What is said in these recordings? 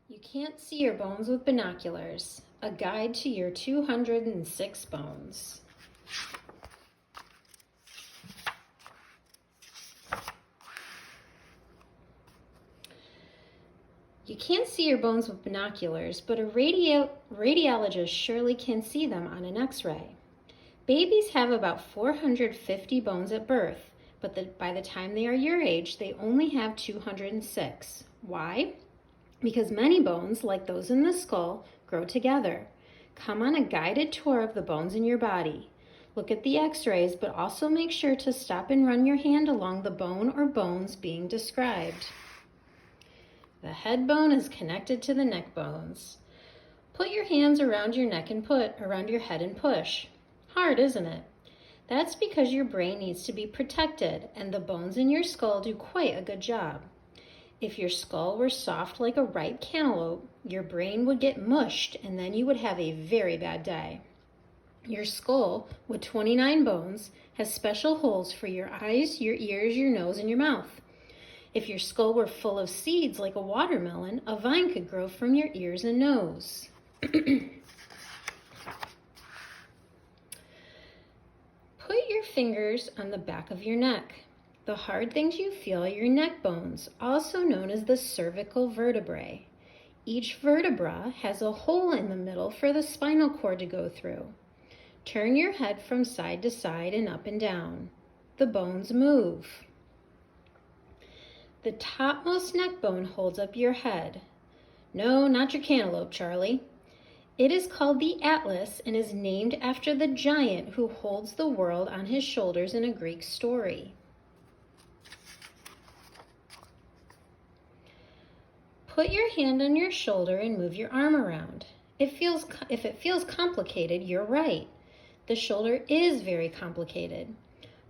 You can't see your bones with binoculars. A guide to your 206 bones. You can't see your bones with binoculars, but a radiologist surely can see them on an x-ray. Babies have about 450 bones at birth, but by the time they are your age, they only have 206. Why? Because many bones, like those in the skull, grow together. Come on a guided tour of the bones in your body. Look at the x-rays, but also make sure to stop and run your hand along the bone or bones being described. The head bone is connected to the neck bones. Put your hands around your neck and around your head and push. Hard, isn't it? That's because your brain needs to be protected, and the bones in your skull do quite a good job. If your skull were soft like a ripe cantaloupe, your brain would get mushed, and then you would have a very bad day. Your skull, with 29 bones, has special holes for your eyes, your ears, your nose, and your mouth. If your skull were full of seeds like a watermelon, a vine could grow from your ears and nose. Put your fingers on the back of your neck. The hard things you feel are your neck bones, also known as the cervical vertebrae. Each vertebra has a hole in the middle for the spinal cord to go through. Turn your head from side to side and up and down. The bones move. The topmost neck bone holds up your head. No, not your cantaloupe, Charlie. It is called the atlas and is named after the giant who holds the world on his shoulders in a Greek story. Put your hand on your shoulder and move your arm around. If it feels complicated, you're right. The shoulder is very complicated.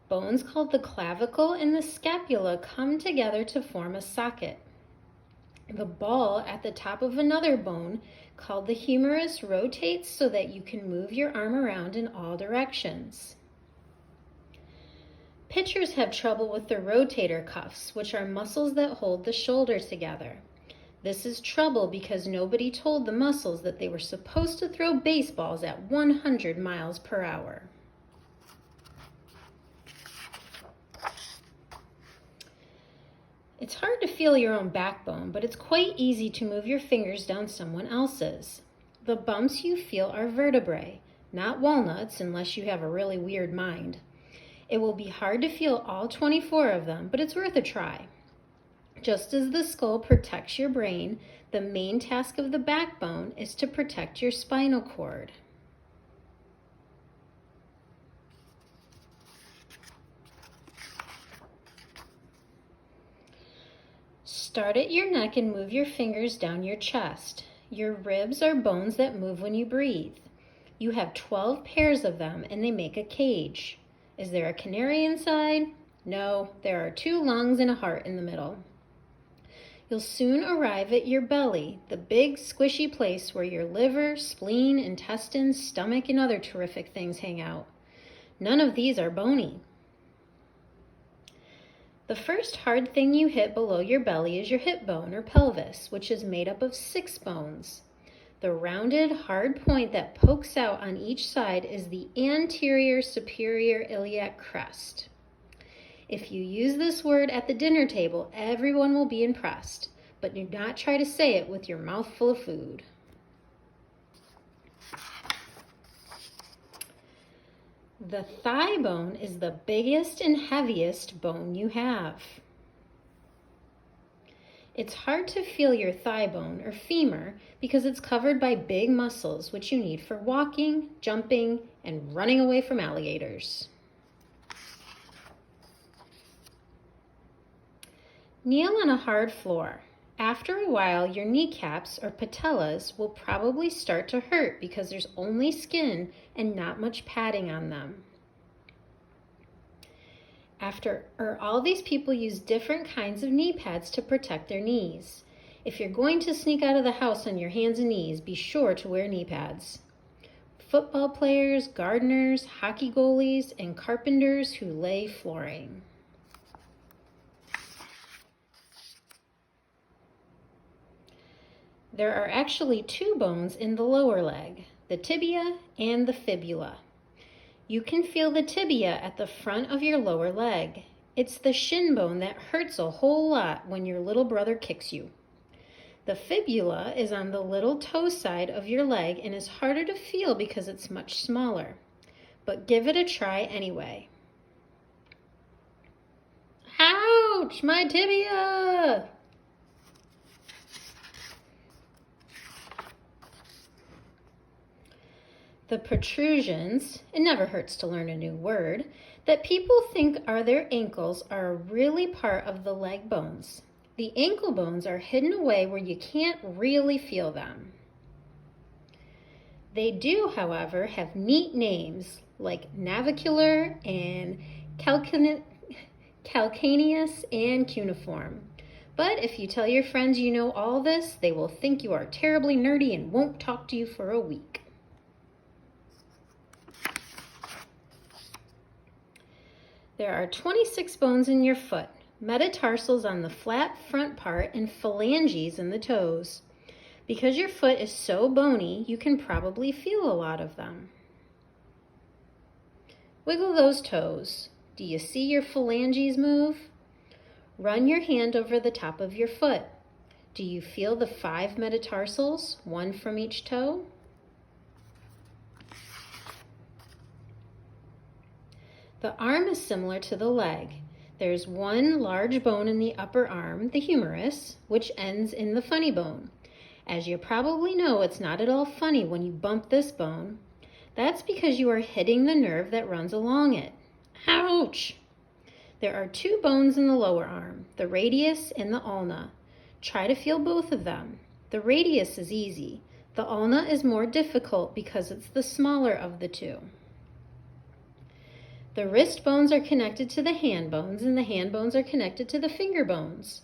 Bones called the clavicle and the scapula come together to form a socket. The ball at the top of another bone, called the humerus, rotates so that you can move your arm around in all directions. Pitchers have trouble with the rotator cuffs, which are muscles that hold the shoulder together. This is trouble because nobody told the muscles that they were supposed to throw baseballs at 100 miles per hour. It's hard to feel your own backbone, but it's quite easy to move your fingers down someone else's. The bumps you feel are vertebrae, not walnuts unless you have a really weird mind. It will be hard to feel all 24 of them, but it's worth a try. Just as the skull protects your brain, the main task of the backbone is to protect your spinal cord. Start at your neck and move your fingers down your chest. Your ribs are bones that move when you breathe. You have 12 pairs of them and they make a cage. Is there a canary inside? No, there are 2 lungs and a heart in the middle. You'll soon arrive at your belly, the big squishy place where your liver, spleen, intestines, stomach, and other terrific things hang out. None of these are bony. The first hard thing you hit below your belly is your hip bone or pelvis, which is made up of 6 bones. The rounded, hard point that pokes out on each side is the anterior superior iliac crest. If you use this word at the dinner table, everyone will be impressed, but do not try to say it with your mouth full of food. The thigh bone is the biggest and heaviest bone you have. It's hard to feel your thigh bone or femur because it's covered by big muscles which you need for walking, jumping, and running away from alligators. Kneel on a hard floor. After a while, your kneecaps or patellas will probably start to hurt because there's only skin and not much padding on them. All these people use different kinds of knee pads to protect their knees. If you're going to sneak out of the house on your hands and knees, be sure to wear knee pads. Football players, gardeners, hockey goalies, and carpenters who lay flooring. There are actually two bones in the lower leg, the tibia and the fibula. You can feel the tibia at the front of your lower leg. It's the shin bone that hurts a whole lot when your little brother kicks you. The fibula is on the little toe side of your leg and is harder to feel because it's much smaller. But give it a try anyway. Ouch, my tibia! The protrusions, it never hurts to learn a new word, that people think are their ankles are really part of the leg bones. The ankle bones are hidden away where you can't really feel them. They do, however, have neat names like navicular and calcaneus and cuneiform. But if you tell your friends you know all this, they will think you are terribly nerdy and won't talk to you for a week. There are 26 bones in your foot, metatarsals on the flat front part and phalanges in the toes. Because your foot is so bony, you can probably feel a lot of them. Wiggle those toes. Do you see your phalanges move? Run your hand over the top of your foot. Do you feel the 5 metatarsals, one from each toe? The arm is similar to the leg. There's one large bone in the upper arm, the humerus, which ends in the funny bone. As you probably know, it's not at all funny when you bump this bone. That's because you are hitting the nerve that runs along it. Ouch! There are 2 bones in the lower arm, the radius and the ulna. Try to feel both of them. The radius is easy. The ulna is more difficult because it's the smaller of the 2. The wrist bones are connected to the hand bones, and the hand bones are connected to the finger bones.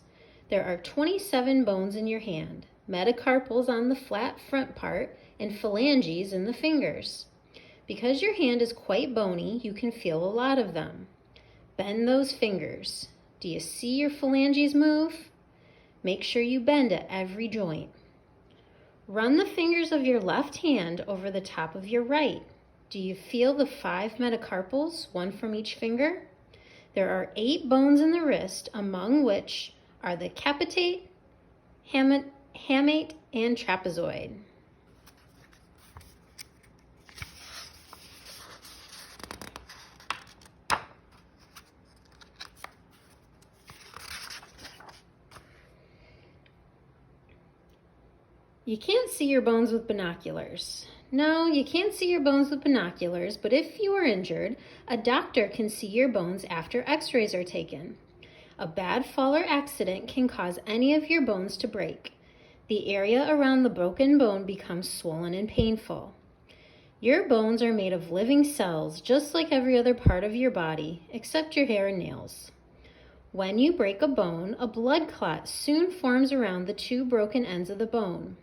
There are 27 bones in your hand, metacarpals on the flat front part, and phalanges in the fingers. Because your hand is quite bony, you can feel a lot of them. Bend those fingers. Do you see your phalanges move? Make sure you bend at every joint. Run the fingers of your left hand over the top of your right. Do you feel the 5 metacarpals, one from each finger? There are 8 bones in the wrist, among which are the capitate, hamate, and trapezoid. You can't see your bones with binoculars. No, you can't see your bones with binoculars, but if you are injured, a doctor can see your bones after x-rays are taken. A bad fall or accident can cause any of your bones to break. The area around the broken bone becomes swollen and painful. Your bones are made of living cells, just like every other part of your body, except your hair and nails. When you break a bone, a blood clot soon forms around the 2 broken ends of the bone.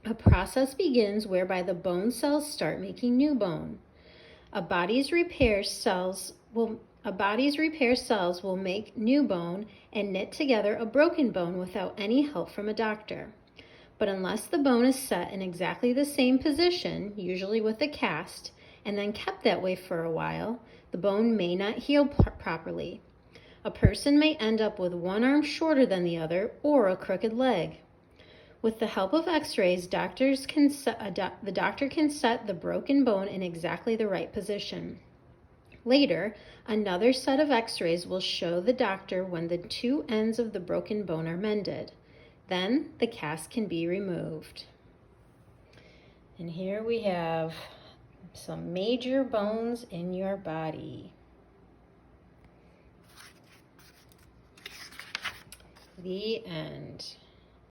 A process begins whereby the bone cells start making new bone. A body's repair cells will make new bone and knit together a broken bone without any help from a doctor. But unless the bone is set in exactly the same position, usually with a cast, and then kept that way for a while, the bone may not heal properly. A person may end up with one arm shorter than the other or a crooked leg. With the help of x-rays, the doctor can set the broken bone in exactly the right position. Later, another set of x-rays will show the doctor when the 2 ends of the broken bone are mended. Then the cast can be removed. And here we have some major bones in your body. The end.